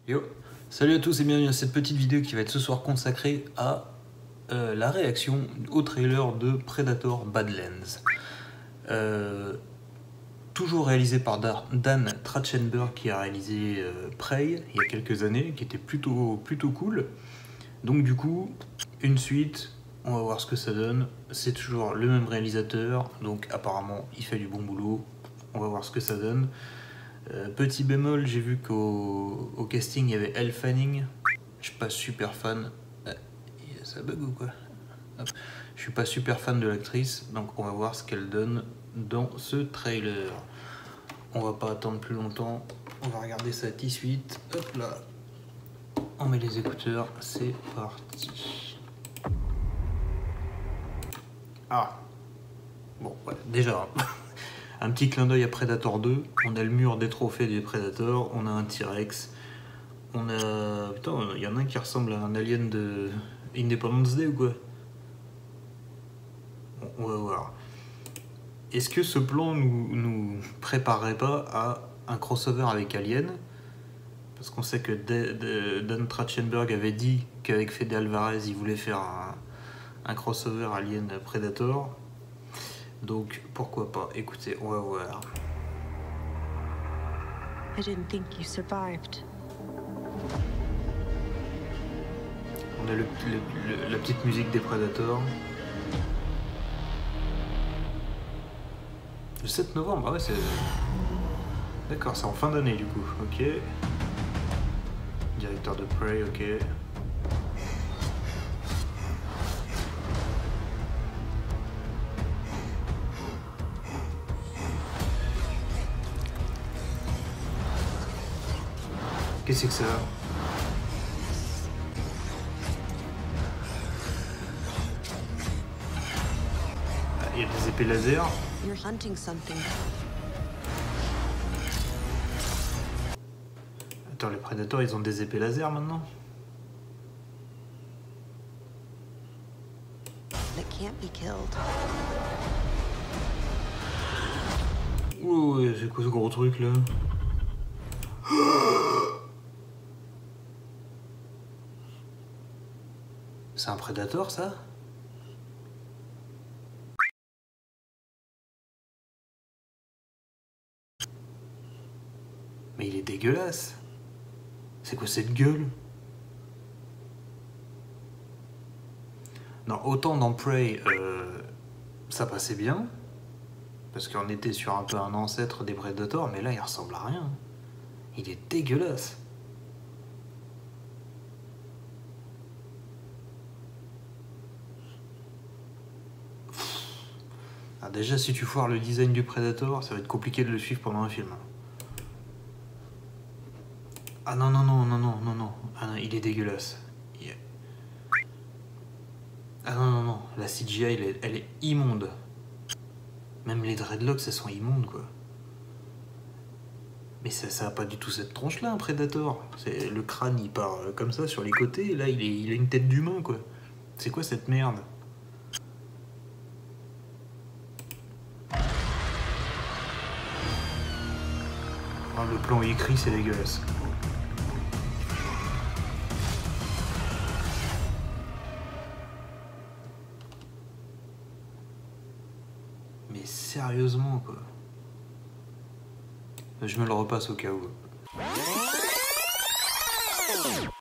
Yo, salut à tous et bienvenue à cette petite vidéo qui va être ce soir consacrée à la réaction au trailer de Predator Badlands. Toujours réalisé par Dan Trachtenberg qui a réalisé Prey il y a quelques années, qui était plutôt cool. Donc du coup, une suite, on va voir ce que ça donne. C'est toujours le même réalisateur, donc apparemment il fait du bon boulot. On va voir ce que ça donne. Petit bémol, j'ai vu qu'au casting il y avait Elle Fanning. Je suis pas super fan. Ça bug ou quoi? Hop. Je suis pas super fan de l'actrice, donc on va voir ce qu'elle donne dans ce trailer. On va pas attendre plus longtemps. On va regarder ça tout de suite. Hop là. On met les écouteurs. C'est parti. Ah. Bon, ouais, déjà. Un petit clin d'œil à Predator 2, on a le mur des trophées des Predators, on a un T-Rex, on a... Putain, il y en a un qui ressemble à un alien de Independence Day ou quoi? Bon, on va voir. Est-ce que ce plan nous préparerait pas à un crossover avec Alien? Parce qu'on sait que Dan Trachtenberg avait dit qu'avec Fede Alvarez, il voulait faire un crossover Alien Predator. Donc pourquoi pas? Écoutez, on va voir. I didn't think you survived. On a la petite musique des Predators. Le 7 novembre, ah ouais, c'est... D'accord, c'est en fin d'année du coup, ok. Directeur de Prey, ok. Qu'est-ce que c'est que ça? Il y a des épées laser. You're hunting something. Attends, les Predators, ils ont des épées laser maintenant? That can't be killed. Oh, c'est quoi ce gros truc là? C'est un Predator ça? Mais il est dégueulasse. C'est quoi cette gueule? Non, autant dans Prey, ça passait bien. Parce qu'on était sur un peu un ancêtre des Predators, mais là il ressemble à rien. Il est dégueulasse. Ah, déjà, si tu foires le design du Predator, ça va être compliqué de le suivre pendant un film. Ah non, non, non, non, non, non, non. Ah non, il est dégueulasse. Ah non, non, non. La CGI, elle est immonde. Même les dreadlocks, elles sont immondes, quoi. Mais ça a pas du tout cette tronche-là, un Predator. Le crâne, il part comme ça sur les côtés, et là, il a une tête d'humain, quoi. C'est quoi cette merde? Ah, le plan écrit, c'est dégueulasse. Mais sérieusement, quoi. Je me le repasse au cas où.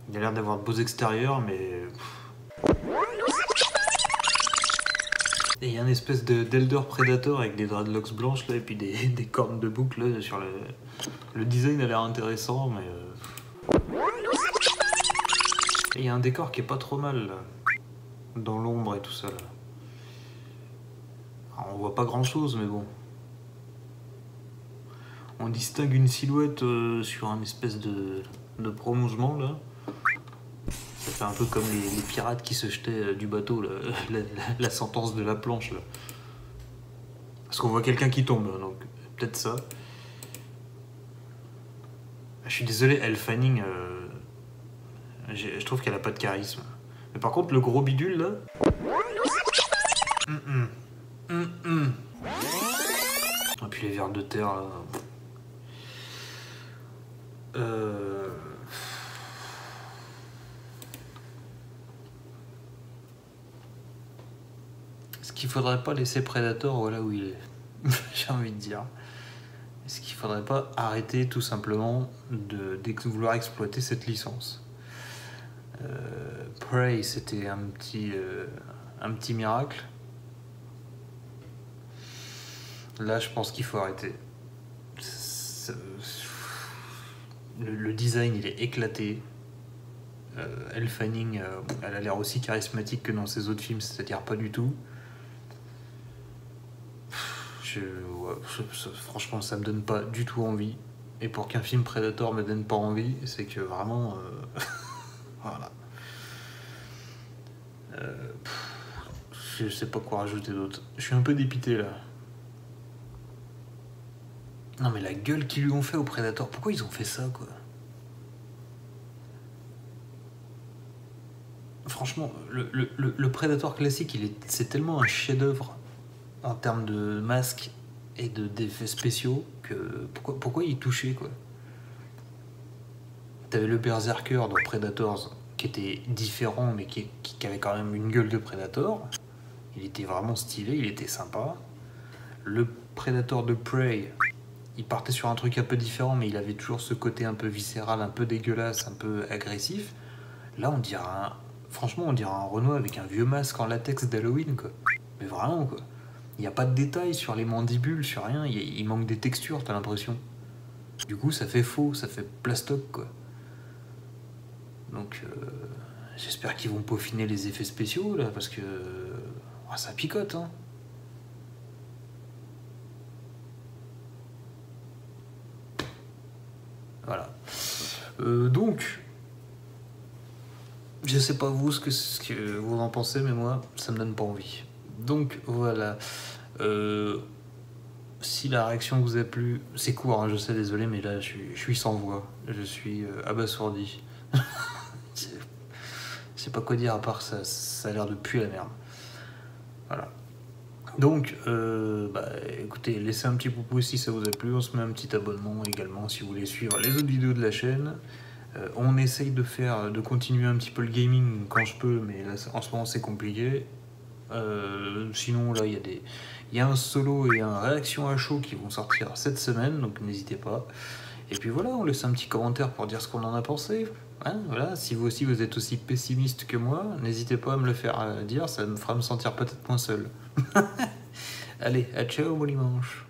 Il a l'air d'avoir de beaux extérieurs, mais... Et il y a une espèce d'Elder Predator avec des dreadlocks blanches, là, et puis des cornes de boucle, là, sur le... Le design a l'air intéressant, mais... Et il y a un décor qui est pas trop mal, là. Dans l'ombre et tout ça, là. Alors, on voit pas grand-chose, mais bon. On distingue une silhouette sur un espèce de prolongement, là. Ça fait un peu comme les pirates qui se jetaient du bateau, là. La sentence de la planche, là. Parce qu'on voit quelqu'un qui tombe, donc peut-être ça. Je suis désolé, Elle Fanning, je trouve qu'elle a pas de charisme. Mais par contre, le gros bidule, là... Et puis les vers de terre, là... qu'il faudrait pas laisser Predator voilà où il est? J'ai envie de dire. Est-ce qu'il faudrait pas arrêter tout simplement de vouloir exploiter cette licence? Prey, c'était un petit miracle. Là, je pense qu'il faut arrêter. Le design, il est éclaté. Elle Fanning, elle a l'air aussi charismatique que dans ses autres films, c'est-à-dire pas du tout. Franchement, ça me donne pas du tout envie. Et pour qu'un film Predator me donne pas envie, c'est que vraiment... voilà. Je sais pas quoi rajouter d'autre. Je suis un peu dépité là. Non mais la gueule qu'ils lui ont fait au Predator, pourquoi ils ont fait ça quoi? Franchement, le Predator classique, c'est tellement un chef-d'œuvre en termes de masques et d'effets spéciaux que pourquoi y toucher quoi? T'avais le Berserker dans Predators qui était différent mais qui avait quand même une gueule de Predator. Il était vraiment stylé, il était sympa. Le Predator de Prey, il partait sur un truc un peu différent mais il avait toujours ce côté un peu viscéral, un peu dégueulasse, un peu agressif. Là on dirait franchement on dirait un Renoir avec un vieux masque en latex d'Halloween quoi. Mais vraiment quoi. Il n'y a pas de détails sur les mandibules, sur rien, il manque des textures, t'as l'impression. Du coup, ça fait faux, ça fait plastoc, quoi. Donc, j'espère qu'ils vont peaufiner les effets spéciaux, là, parce que... ça picote, hein. Voilà. Donc... Je sais pas vous ce que vous en pensez, mais moi, ça me donne pas envie. Donc, voilà. Si la réaction vous a plu, c'est court, hein, je sais, désolé, mais là je suis sans voix, je suis abasourdi. Je sais pas quoi dire à part ça a l'air de puer la merde. Voilà. Donc, écoutez, laissez un petit pouce si ça vous a plu, on se met un petit abonnement également si vous voulez suivre les autres vidéos de la chaîne. On essaye de continuer un petit peu le gaming quand je peux, mais là en ce moment c'est compliqué. Sinon là il y a un solo et un réaction à chaud qui vont sortir cette semaine, donc n'hésitez pas. Et puis voilà, on laisse un petit commentaire pour dire ce qu'on en a pensé. Hein, voilà, si vous aussi vous êtes aussi pessimiste que moi, n'hésitez pas à me le faire dire, ça me fera me sentir peut-être moins seul. Allez, à ciao mon dimanche.